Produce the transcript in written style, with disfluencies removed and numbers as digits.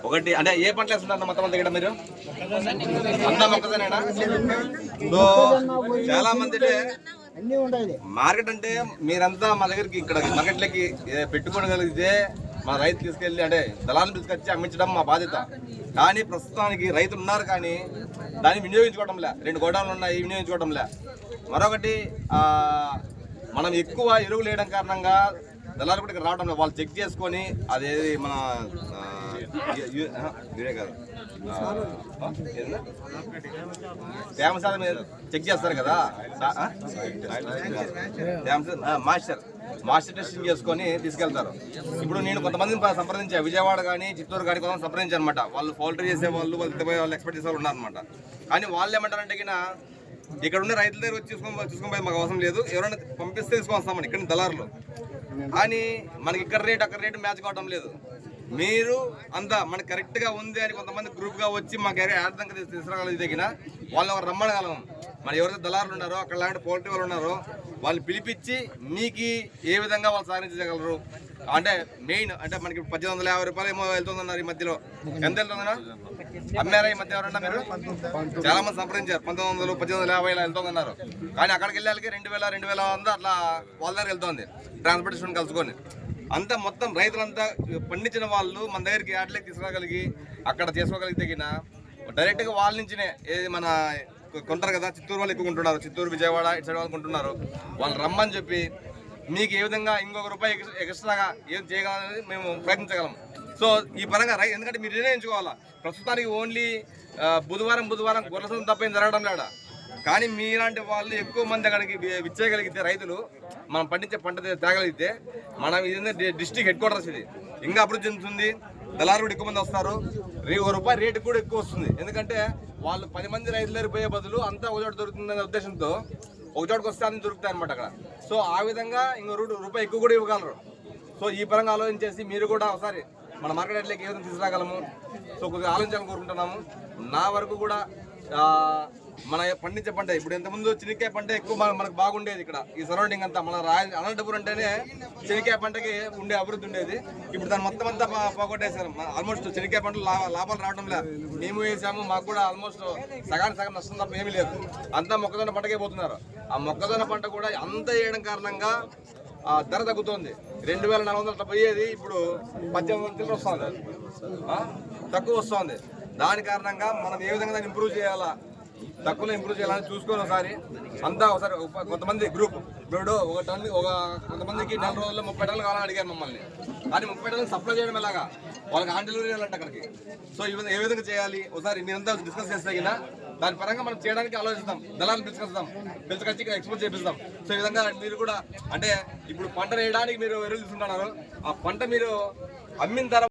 ఒకటి అంటే ఏ పంటలు వేస్తున్నారు మొత్తం అంతా ఇక్కడ మీరు అంతా మొక్కజొనేనా? చాలా మంది మార్కెట్ అంటే మీరంతా మా దగ్గరికి ఇక్కడ మార్కెట్లకి పెట్టుకోగలిగితే మా రైతు తీసుకెళ్ళి అంటే దళాలను తీసుకొచ్చి అమ్మించడం మా బాధ్యత. కానీ ప్రస్తుతానికి రైతులు ఉన్నారు కానీ దాన్ని వినియోగించుకోవడంలే. 2 గోడౌన్లు ఉన్నాయి, వినియోగించుకోవడంలే. మరొకటి మనం ఎక్కువ ఎరువులు వేయడం కారణంగా దళాలు కూడా రావడం లేదు. వాళ్ళు చెక్ చేసుకొని అదేది మన ఇదే కాదు తేమశాతం చెక్ చేస్తారు కదా, మాస్టర్ టెస్టింగ్ చేసుకొని తీసుకెళ్తారు. ఇప్పుడు నేను కొంతమందిని సంప్రదించా, విజయవాడ కానీ చిత్తూరు కానీ కొంతమంది సంప్రదించాను అనమాట. వాళ్ళు పౌల్ట్రీ చేసే వాళ్ళు వాళ్ళు ఎక్స్పెక్ట్ చేసే వాళ్ళు ఉన్నారనమాట. కానీ వాళ్ళు ఏమంటారంటే ఇక్కడ ఉన్న రైతుల దగ్గర వచ్చి తీసుకొని మాకు అవసరం లేదు, ఎవరైనా పంపిస్తే తీసుకొస్తామని ఇక్కడ దళారులు. కానీ మనకి ఇక్కడ రేట్ అక్కడ రేటు మ్యాచ్ కావడం లేదు. మీరు అంతా మనకి కరెక్ట్గా ఉంది అని కొంతమంది గ్రూప్గా వచ్చి మాకు అర్థంగా తీసుకురాగలిగిన వాళ్ళు ఒక రమ్మనగలం. మరి ఎవరైతే దళారులు ఉన్నారో అక్కడ లాంటి పౌల్ట్రీ వాళ్ళు ఉన్నారో వాళ్ళు పిలిపించి మీకు ఏ విధంగా వాళ్ళు సాగించగలరు అంటే మెయిన్ అంటే మనకి 1850 రూపాయలు ఏమో వెళ్తుందన్నారు ఈ మధ్యలో. ఎంత వెళ్తుందన్నా అమ్మారా ఈ మధ్య ఎవరన్నా మీరు? చాలా మంది సంప్రదించారు 1900 1850 ఇలా వెళ్తుందన్నారు. కానీ అక్కడికి వెళ్ళాలి 2000 2100 అట్లా వాళ్ళ దగ్గర వెళ్తుంది ట్రాన్స్పోర్టేషన్ కలుసుకొని. అంతా మొత్తం రైతులంతా పండించిన వాళ్ళు మన దగ్గరికి యాడ్లకి తీసుకురాగలిగి అక్కడ చేసుకోగలిగితే డైరెక్ట్గా వాళ్ళ నుంచినే ఏది మన కొంటారు కదా, చిత్తూరు వాళ్ళు ఎక్కువ కొంటున్నారు, చిత్తూరు విజయవాడ ఇటు సైడ్ వాళ్ళు కొంటున్నారు. వాళ్ళు రమ్మని చెప్పి మీకు ఏ విధంగా ఇంకొక రూపాయి ఎక్స్ట్రాగా ఏం చేయగలనేది మేము ప్రయత్నించగలం. సో ఈ పరంగా ఎందుకంటే మీరు నిర్ణయించుకోవాలా. ప్రస్తుతానికి ఓన్లీ బుధవారం గొర్రెల సంత తప్ప ఏం జరగడం లేడా. కానీ మీలాంటి వాళ్ళు ఎక్కువ మంది అక్కడికి విచ్చేయగలిగితే రైతులు మనం పండించే పంట తేగలిగితే మనం ఇది డిస్ట్రిక్ట్ హెడ్ క్వార్టర్స్, ఇది ఇంకా అభివృద్ధి చెందుతుంది. దళారు కూడా ఎక్కువ మంది వస్తారు, ₹1 రేటు కూడా ఎక్కువ వస్తుంది. ఎందుకంటే వాళ్ళు 10 మంది రైతుల దగ్గర పోయే బదులు అంతా ఒక చోట దొరుకుతుందనే ఉద్దేశంతో ఒక చోటుకు వస్తే అన్ని దొరుకుతాయి అనమాట అక్కడ. సో ఆ విధంగా ఇంకో ₹1 ఎక్కువ కూడా ఇవ్వగలరు. సో ఈ పరంగా ఆలోచించేసి మీరు కూడా ఒకసారి మన మార్కెట్ రేట్లకి ఏ విధంగా తీసుకురాగలము సో కొద్దిగా ఆలోచించాలని కోరుకుంటున్నాము. నా వరకు కూడా మన పండించే పంట ఇప్పుడు ఇంతకుముందు చెనిక్కాయ పంట ఎక్కువ మనకు బాగుండేది ఇక్కడ ఈ సరౌండింగ్ అంతా. మన అనంతపురం అంటేనే చెనిక్కాయ పంటకి ఉండే అభివృద్ధి ఉండేది. ఇప్పుడు దాన్ని మొత్తం అంతా పోగొట్టేశారు. ఆల్మోస్ట్ చెనిక్కాయ పంటలు లాభాలు రావడం లేదు. మేము వేసాము, మాకు కూడా ఆల్మోస్ట్ సగం నష్టం తప్ప ఏమీ లేదు. అంతా మొక్కజొన్న పంటకే పోతున్నారు. ఆ మొక్కజొన్న పంట కూడా అంత వేయడం కారణంగా ధర తగ్గుతుంది. 2400 అట్లా పోయేది ఇప్పుడు 1800 వస్తుంది, తక్కువ వస్తుంది. దాని కారణంగా మనం ఏ విధంగా దాన్ని ఇంప్రూవ్ చేయాలా, తక్కువలో ఇంప్రూవ్ చేయాలని చూసుకొని ఒకసారి అంతా ఒకసారి కొంతమంది గ్రూప్ ఇప్పుడు కొంతమందికి 4 రోజుల్లో 30 టన్నులు కావాలని అడిగారు మమ్మల్ని. కానీ 30 టన్నులు సప్లై చేయడం ఎలాగా, వాళ్ళకి ఆన్ డెలివరీ చేయాలంటే అక్కడికి. సో ఏ విధంగా చేయాలి ఒకసారి మీరంతా డిస్కస్ చేస్తే దాని పరంగా మనం చేయడానికి ఆలోచిస్తాం. దళాలను పిలుచుకొచ్చి ఎక్స్పోర్ట్ చేపిస్తాం. సో ఈ విధంగా మీరు కూడా అంటే ఇప్పుడు పంట వేయడానికి మీరు ఎరువులు తీసుకుంటున్నారు, ఆ పంట మీరు అమ్మిన తర్వాత